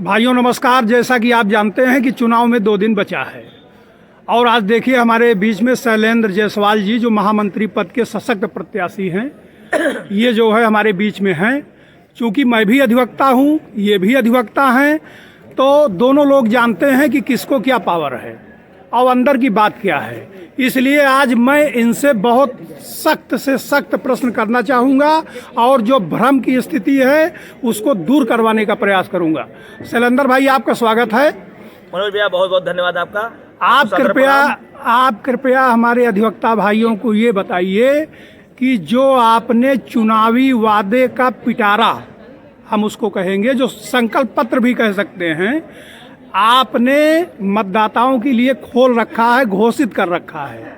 भाइयों नमस्कार। जैसा कि आप जानते हैं कि चुनाव में 2 दिन बचा है और आज देखिए हमारे बीच में शैलेंद्र जायसवाल जी जो महामंत्री पद के सशक्त प्रत्याशी हैं, ये जो है हमारे बीच में हैं। चूँकि मैं भी अधिवक्ता हूँ, ये भी अधिवक्ता हैं, तो दोनों लोग जानते हैं कि किसको क्या पावर है और अंदर की बात क्या है। इसलिए आज मैं इनसे बहुत सख्त से सख्त प्रश्न करना चाहूँगा और जो भ्रम की स्थिति है उसको दूर करवाने का प्रयास करूँगा। शैलेंद्र भाई, आपका स्वागत है। मनोज भैया, बहुत बहुत धन्यवाद आपका। आप कृपया हमारे अधिवक्ता भाइयों को ये बताइए कि जो आपने चुनावी वादे का पिटारा, हम उसको कहेंगे, जो संकल्प पत्र भी कह सकते हैं, आपने मतदाताओं के लिए खोल रखा है, घोषित कर रखा है,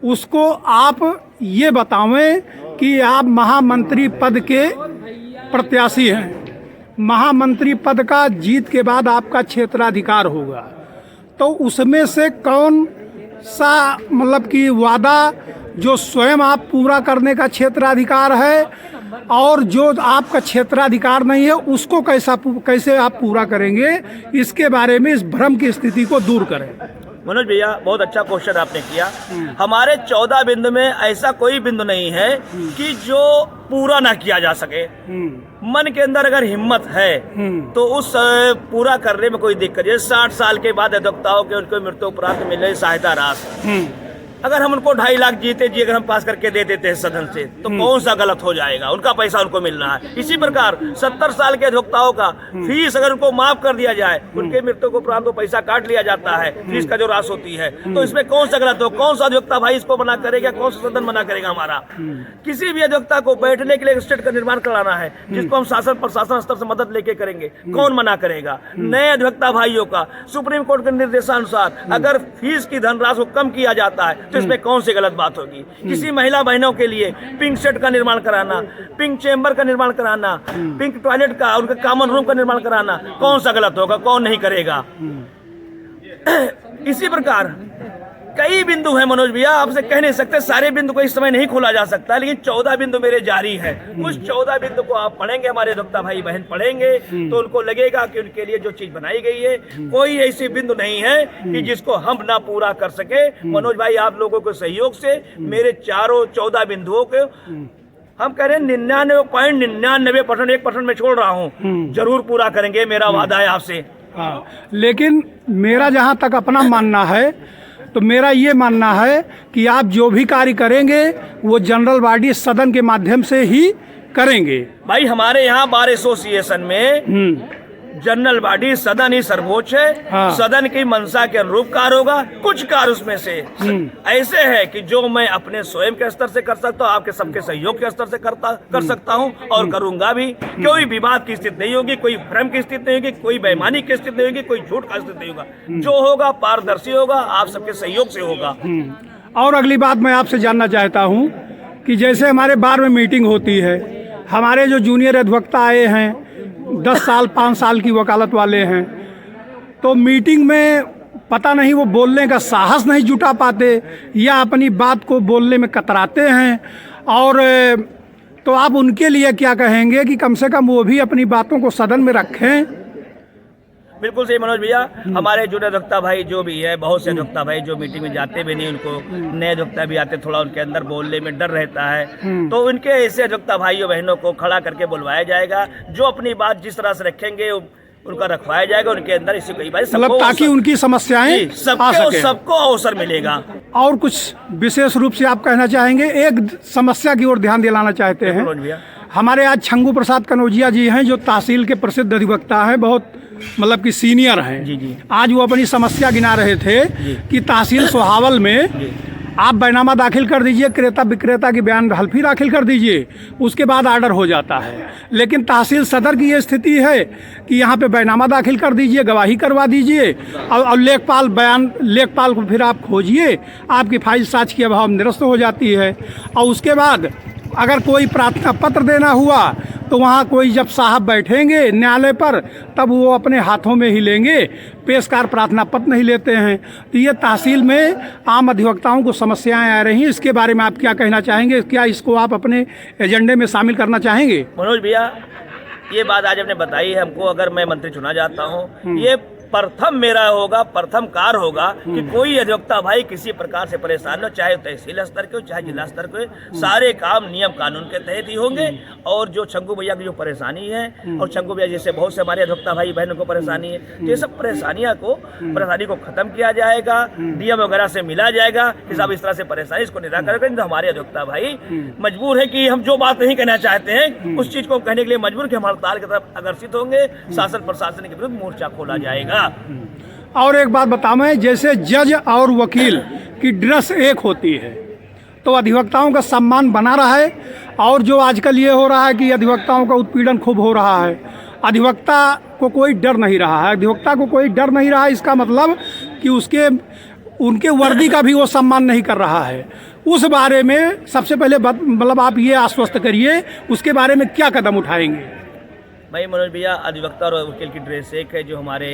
उसको आप ये बतावें कि आप महामंत्री पद के प्रत्याशी हैं। महामंत्री पद का जीत के बाद आपका क्षेत्राधिकार होगा, तो उसमें से कौन सा मतलब कि वादा जो स्वयं आप पूरा करने का क्षेत्राधिकार है और जो आपका क्षेत्राधिकार नहीं है उसको कैसे आप पूरा करेंगे, इसके बारे में इस भ्रम की स्थिति को दूर करें। मनोज भैया, बहुत अच्छा क्वेश्चन आपने किया। हमारे 14 बिंदु में ऐसा कोई बिंदु नहीं है कि जो पूरा ना किया जा सके। मन के अंदर अगर हिम्मत है तो उस पूरा करने में कोई दिक्कत है। 60 साल के बाद अधिवक्ताओं के उनको मृत्यु उपरांत मिले सहायता राशि, अगर हम उनको 2.5 लाख जीते जी अगर हम पास करके दे देते हैं सदन से, तो कौन सा गलत हो जाएगा? उनका पैसा उनको मिल रहा है। इसी प्रकार 70 साल के अधिवक्ताओं का फीस अगर उनको माफ कर दिया जाए, उनके मृत्यु को उपरांत तो पैसा काट लिया जाता है, फीस का जो राशि होती है, तो इसमें कौन सा गलत हो? कौन सा अधिवक्ता भाई इसको मना करेगा? कौन सा सदन मना करेगा? हमारा किसी भी अधिवक्ता को बैठने के लिए स्टेट का निर्माण कराना है, जिसको हम शासन प्रशासन स्तर से मदद लेके करेंगे, कौन मना करेगा? नए अधिवक्ता भाइयों का सुप्रीम कोर्ट के निर्देशानुसार अगर फीस की धनराशि को कम किया जाता है तो इसमें कौन सी गलत बात होगी? किसी महिला बहनों के लिए पिंक सेट का निर्माण कराना, पिंक चेंबर का निर्माण कराना, पिंक टॉयलेट का, उनके कॉमन रूम का निर्माण कराना, कौन सा गलत होगा? कौन नहीं करेगा? इसी प्रकार कई बिंदु हैं मनोज भैया, आपसे कह नहीं सकते, सारे बिंदु को इस समय नहीं खोला जा सकता, लेकिन 14 बिंदु मेरे जारी है। उस 14 बिंदु को आप पढ़ेंगे, हमारे अधिवक्ता भाई बहन पढ़ेंगे, तो उनको लगेगा कि उनके लिए जो चीज बनाई गई है, कोई ऐसी बिंदु नहीं है कि जिसको हम ना पूरा कर सके। मनोज भाई, आप लोगों के सहयोग से मेरे चारों 14 बिंदुओं को हम कह रहे हैं 99.99%, 1% में छोड़ रहा हूँ, जरूर पूरा करेंगे, मेरा वादा है आपसे। लेकिन मेरा जहाँ तक अपना मानना है, तो मेरा ये मानना है कि आप जो भी कार्य करेंगे वो जनरल बॉडी सदन के माध्यम से ही करेंगे। भाई, हमारे यहाँ बार एसोसिएशन में जनरल बॉडी सदन ही सर्वोच्च है। सदन की मंशा के अनुरूप कार्य होगा। कुछ कार्य उसमें से ऐसे है कि जो मैं अपने स्वयं के स्तर से कर सकता हूँ, आपके सबके सहयोग के स्तर से कर सकता हूँ और करूंगा भी। कोई विवाद की स्थिति नहीं होगी, कोई भ्रम की स्थिति नहीं होगी, कोई बेईमानी की स्थिति नहीं होगी, कोई झूठ का स्थिति नहीं होगा। जो होगा पारदर्शी होगा, आप सबके सहयोग से होगा। और अगली बात मैं आपसे जानना चाहता हूँ कि जैसे हमारे बार में मीटिंग होती है, हमारे जो जूनियर अधिवक्ता आए हैं, 10 साल 5 साल की वकालत वाले हैं, तो मीटिंग में पता नहीं वो बोलने का साहस नहीं जुटा पाते या अपनी बात को बोलने में कतराते हैं। और तो आप उनके लिए क्या कहेंगे कि कम से कम वो भी अपनी बातों को सदन में रखें? बिल्कुल सही मनोज भैया। हमारे जूनियर अधिवक्ता भाई जो भी है, बहुत से अधिवक्ता भाई जो मीटिंग में जाते भी नहीं, उनको नए अधिवक्ता भी आते, थोड़ा उनके अंदर बोलने में डर रहता है, तो उनके ऐसे अधिवक्ता भाइयों बहनों को खड़ा करके बुलवाया जाएगा, जो अपनी बात जिस तरह से रखेंगे उनका रखवाया जाएगा। उनके अंदर इसी कई बार मतलब ताकि उनकी समस्याएं सबको अवसर मिलेगा। और कुछ विशेष रूप से आप कहना चाहेंगे? एक समस्या की ओर ध्यान दिलाना चाहते हैं। हमारे आज छंगू प्रसाद कनौजिया जी हैं, जो तहसील के प्रसिद्ध अधिवक्ता हैं, बहुत मतलब कि सीनियर हैं। जी। आज वो अपनी समस्या गिना रहे थे कि तहसील सोहावल में आप बैनामा दाखिल कर दीजिए, क्रेता विक्रेता की बयान हल्फी दाखिल कर दीजिए, उसके बाद आर्डर हो जाता है। लेकिन तहसील सदर की ये स्थिति है कि यहाँ पे बैनामा दाखिल कर दीजिए, गवाही करवा दीजिए और लेखपाल को फिर आप खोजिए, आपकी फाइल साक्ष्य के अभाव निरस्त हो जाती है। और उसके बाद अगर कोई प्रार्थना पत्र देना हुआ तो वहाँ कोई जब साहब बैठेंगे न्यायालय पर, तब वो अपने हाथों में ही लेंगे, पेशकार प्रार्थना पत्र नहीं लेते हैं। तो ये तहसील में आम अधिवक्ताओं को समस्याएं आ रही हैं, इसके बारे में आप क्या कहना चाहेंगे? क्या इसको आप अपने एजेंडे में शामिल करना चाहेंगे? मनोज भैया, ये बात आज आपने बताई है हमको, अगर मैं मंत्री चुना जाता हूँ, ये प्रथम मेरा होगा, प्रथम कार्य होगा कि कोई अधिवक्ता भाई किसी प्रकार से परेशान हो, चाहे तहसील स्तर के हो चाहे जिला स्तर के हो, सारे काम नियम कानून के तहत ही होंगे। और जो शंकु भैया की जो परेशानी है, और शंकु भैया जैसे बहुत से हमारे अधिवक्ता भाई बहनों को परेशानी है, तो ये सब परेशानी को खत्म किया जाएगा, नियम वगैरह से मिला जाएगा कि साहब इस तरह से परेशानी इसको निराकरण करें। तो हमारे अधिवक्ता भाई मजबूर है कि हम जो बात नहीं कहना चाहते हैं उस चीज को कहने के लिए मजबूर कि हम हड़ताल की तरफ अग्रसित होंगे, शासन प्रशासन के विरुद्ध मोर्चा खोला जाएगा। और एक बात बताऊं, जैसे जज और वकील की ड्रेस एक होती है, तो अधिवक्ताओं का सम्मान बना रहा है। और जो आजकल ये हो रहा है कि अधिवक्ताओं का उत्पीड़न खूब हो रहा है, अधिवक्ता को कोई डर नहीं रहा है, अधिवक्ता को कोई डर नहीं रहा है, इसका मतलब कि उनके वर्दी का भी वो सम्मान नहीं कर रहा है। उस बारे में सबसे पहले मतलब आप ये आश्वस्त करिए, उसके बारे में क्या कदम उठाएंगे? भाई मनोज भैया, अधिवक्ता और वकील की ड्रेस एक है, जो हमारे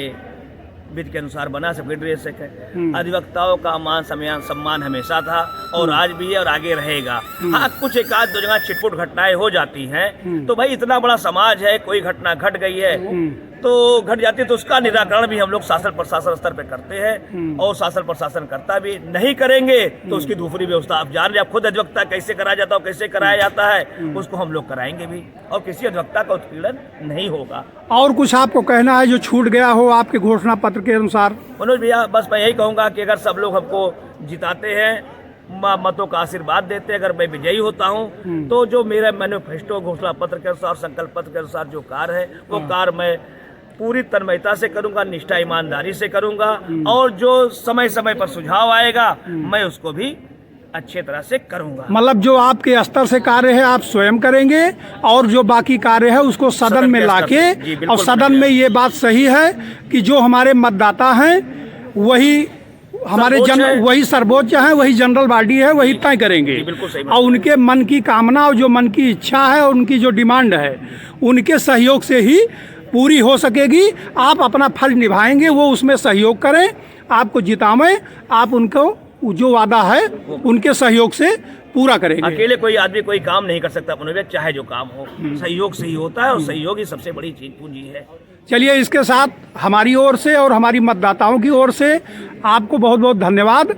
विधि के अनुसार बना, सबकी ड्रेस एक है। अधिवक्ताओं का मान सम्मान हमेशा था और आज भी है और आगे रहेगा। हाँ, कुछ एक आध दो जगह छिटपुट घटनाएं हो जाती हैं, तो भाई इतना बड़ा समाज है, कोई घटना घट गई है तो घट जाती है, तो उसका निराकरण भी हम लोग शासन प्रशासन स्तर पे करते हैं, और शासन प्रशासन करता भी। नहीं करेंगे तो उसकी दूसरी व्यवस्था आप जान रहे, आप खुद अधिवक्ता कैसे कराया जाता है, कैसे कराया जाता है, उसको हम लोग कराएंगे भी, और किसी अधिवक्ता का उत्पीड़न नहीं होगा। और कुछ आपको कहना है जो छूट गया हो आपके घोषणा पत्र के अनुसार? मनोज भैया, बस मैं यही कहूँगा कि अगर सब लोग हमको जिताते हैं, मतों का आशीर्वाद देते हैं, अगर मैं विजयी होता हूँ, तो जो मेरा मैनिफेस्टो घोषणा पत्र के अनुसार, संकल्प पत्र के अनुसार जो कार्य है, वो कार्य मैं पूरी तन्मयता से करूंगा, निष्ठा ईमानदारी से करूंगा, और जो समय समय पर सुझाव आएगा मैं उसको भी अच्छे तरह से करूंगा। मतलब जो आपके स्तर से कार्य है आप स्वयं करेंगे, और जो बाकी कार्य है उसको सदन में लाके, और सदन में ये बात सही है कि जो हमारे मतदाता हैं वही हमारे वही सर्वोच्च है, वही जनरल बॉडी है, वही तय करेंगे। और उनके मन की कामना और जो मन की इच्छा है और उनकी जो डिमांड है, उनके सहयोग से ही पूरी हो सकेगी। आप अपना फर्ज निभाएंगे, वो उसमें सहयोग करें, आपको जिताएं, आप उनको जो वादा है उनके सहयोग से पूरा करेंगे। अकेले कोई आदमी कोई काम नहीं कर सकता मनोज, चाहे जो काम हो सहयोग से ही होता है, और सहयोग ही सबसे बड़ी चीज पूंजी है। चलिए, इसके साथ हमारी ओर से और हमारी मतदाताओं की ओर से आपको बहुत बहुत धन्यवाद।